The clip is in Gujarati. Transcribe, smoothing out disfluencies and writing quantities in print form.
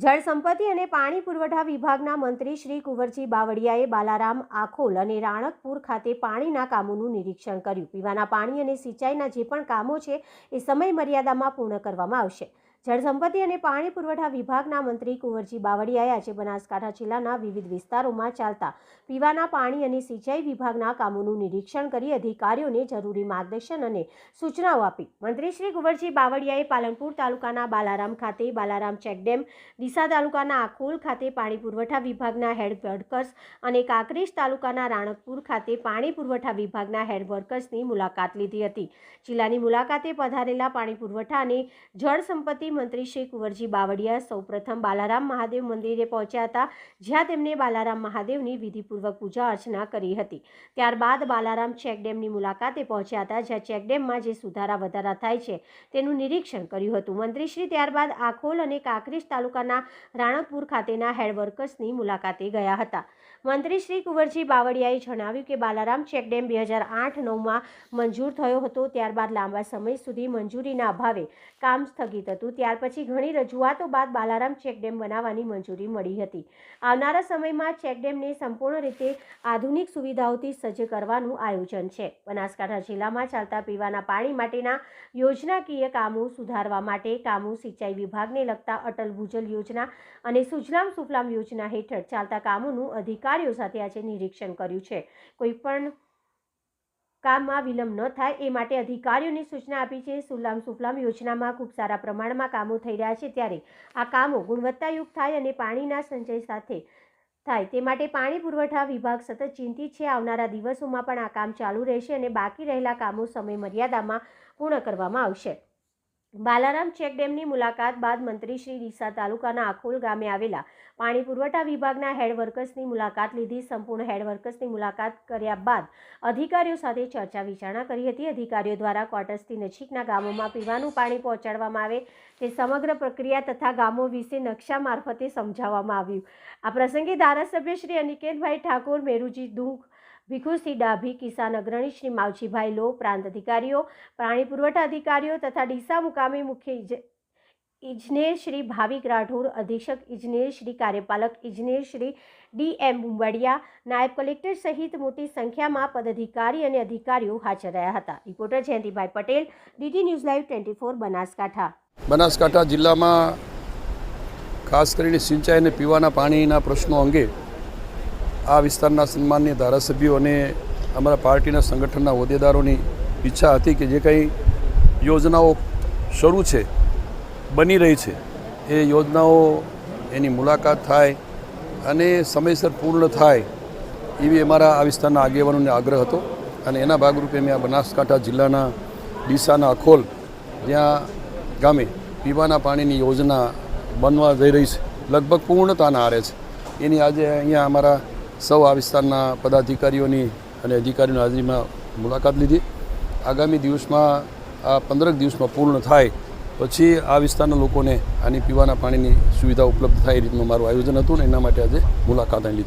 જળ સંપત્તિ અને પાણી પુરવઠા વિભાગના મંત્રી શ્રી કુંવરજી બાવળિયાએ બાલારામ આખોલ અને રાણકપુર ખાતે પાણીના કામોનું નિરીક્ષણ કર્યું। પીવાના પાણી અને સિંચાઈના જે પણ કામો છે એ સમય મર્યાદામાં પૂર્ણ કરવામાં આવશે। જળ સંપત્તિ અને પાણી પુરવઠા વિભાગના મંત્રી કુંવરજી બાવળિયાએ આજે બનાસકાંઠા જિલ્લાના વિવિધ વિસ્તારોમાં ચાલતા પીવાના પાણી અને સિંચાઈ વિભાગના કામોનું નિરીક્ષણ કરી અધિકારીઓને જરૂરી માર્ગદર્શન અને સૂચનાઓ આપી। મંત્રી શ્રી કુંવરજી બાવળિયાએ પાલનપુર તાલુકાના બાલારામ ખાતે બાલારામ ચેકડેમ, ડીસા તાલુકાના આખોલ ખાતે પાણી પુરવઠા વિભાગના હેડ વર્કર્સ અને કાંકરેજ તાલુકાના રાણકપુર ખાતે પાણી પુરવઠા વિભાગના હેડ વર્કર્સની મુલાકાત લીધી હતી। જિલ્લાની મુલાકાતે પધારેલા પાણી પુરવઠા અને જળ સંપત્તિ મંત્રી શ્રી કુંવરજી બાવળિયા સૌપ્રથમ બાલારામ મહાદેવ મંદિરે પહોંચ્યા હતા, જ્યાં તેમણે બાલારામ મહાદેવની વિધિપૂર્વક પૂજા અર્ચના કરી હતી। ત્યારબાદ બાલારામ ચેકડેમની મુલાકાતે પહોંચ્યા હતા, જ્યાં ચેકડેમમાં જે સુધારા વધારા થાય છે તેનું નિરીક્ષણ કર્યું હતું। મંત્રીશ્રી ત્યારબાદ આખોલ અને કાંકરેજ તાલુકાના રાણકપુર ખાતેના હેડ વર્કર્સની મુલાકાતે ગયા હતા। મંત્રી શ્રી કુંવરજી બાવળિયાએ જણાવ્યું કે બાલારામ ચેકડેમ 2008-9માં મંજૂર થયો હતો। ત્યારબાદ લાંબા સમય સુધી મંજૂરીના અભાવે કામ સ્થગિત હતું। ત્યાર પછી ઘણી રજૂઆતો બાદ બાલારામ ચેકડેમ બનાવવાની મંજૂરી મળી હતી। આવનારા સમયમાં ચેકડેમને સંપૂર્ણ રીતે આધુનિક સુવિધાઓથી સજ્જ કરવાનું આયોજન છે। બનાસકાંઠા જિલ્લામાં ચાલતા પીવાના પાણી માટેના યોજનાકીય કામો સુધારવા માટે કામો સિંચાઈ વિભાગને લગતા અટલ ભૂજલ યોજના અને સુજલામ સુફલામ યોજના હેઠળ ચાલતા કામોનું અધિકારીઓ સાથે આજે નિરીક્ષણ કર્યું છે। કોઈપણ કામમાં વિલંબ ન થાય એ માટે અધિકારીઓને સૂચના આપી છે। સુજલામ સુફલામ યોજનામાં ખૂબ સારા પ્રમાણમાં કામો થઈ રહ્યા છે, ત્યારે આ કામો ગુણવત્તાયુક્ત થાય અને પાણીના સંચય સાથે થાય તે માટે પાણી પુરવઠા વિભાગ સતત ચિંતિત છે। આવનારા દિવસોમાં પણ આ કામ ચાલુ રહેશે અને બાકી રહેલા કામો સમય મર્યાદામાં પૂર્ણ કરવામાં આવશે। બાલારામ ચેકડેમની મુલાકાત બાદ મંત્રી શ્રી ડીસા તાલુકાના આખોલ ગામે આવેલા પાણી પુરવઠા વિભાગના હેડ વર્કર્સની મુલાકાત લીધી। સંપૂર્ણ હેડ વર્કર્સની મુલાકાત કર્યા બાદ અધિકારીઓ સાથે ચર્ચા વિચારણા કરી હતી। અધિકારીઓ દ્વારા ક્વાર્ટર્સથી નજીકના ગામોમાં પીવાનું પાણી પહોંચાડવામાં આવે તે સમગ્ર પ્રક્રિયા તથા ગામો વિશે નકશા મારફતે સમજાવવામાં આવ્યું। આ પ્રસંગે ધારાસભ્ય શ્રી અનિકેતભાઈ ઠાકોર, મેરુજી દુંગ, ભીખુસિંહ ડાભી, કિસાન અગ્રણી શ્રી માવજીભાઈ લો, પ્રાંત અધિકારીઓ, પાણી પુરવઠા અધિકારીઓ તથા ડીસા મુકામે મુખ્ય ઇજનેર શ્રી ભાવિક રાઠોડ, અધિક્ષક ઇજનેર શ્રી, કાર્યપાલક ઇજનેર શ્રી DM બુંબાડિયા, નાયબ કલેક્ટર સહિત મોટી સંખ્યામાં પદાધિકારી અને અધિકારીઓ હાજર રહ્યા હતા। Reporter Jayantibhai Patel, DD news live 24 Banaskantha. Banaskantha જિલ્લામાં ખાસ કરીને સિંચાઈ અને પીવાના પાણીના પ્રશ્નો અંગે આ વિસ્તારના સન્માનીય ધારાસભ્યો અને અમારા પાર્ટીના સંગઠનના હોદ્દેદારોની ઈચ્છા હતી કે જે કંઈ યોજનાઓ શરૂ છે, બની રહી છે, એ યોજનાઓ એની મુલાકાત થાય અને સમયસર પૂર્ણ થાય એવી અમારા આ વિસ્તારના આગેવાનોને આગ્રહ હતો। અને એના ભાગરૂપે મેં આ બનાસકાંઠા જિલ્લાના ડીસાના અખોલ જ્યાં ગામે પીવાના પાણીની યોજના બનવા જઈ રહી છે, લગભગ પૂર્ણતાના આરે છે, એની આજે અહીંયા અમારા સૌ આ વિસ્તારના પદાધિકારીઓની અને અધિકારીઓની હાજરીમાં મુલાકાત લીધી। આગામી દિવસમાં આ 15 દિવસમાં પૂર્ણ થાય પછી આ વિસ્તારના લોકોને આની પીવાના પાણીની સુવિધા ઉપલબ્ધ થાય એ રીતનું મારું આયોજન હતું ને એના માટે આજે મુલાકાત લીધી।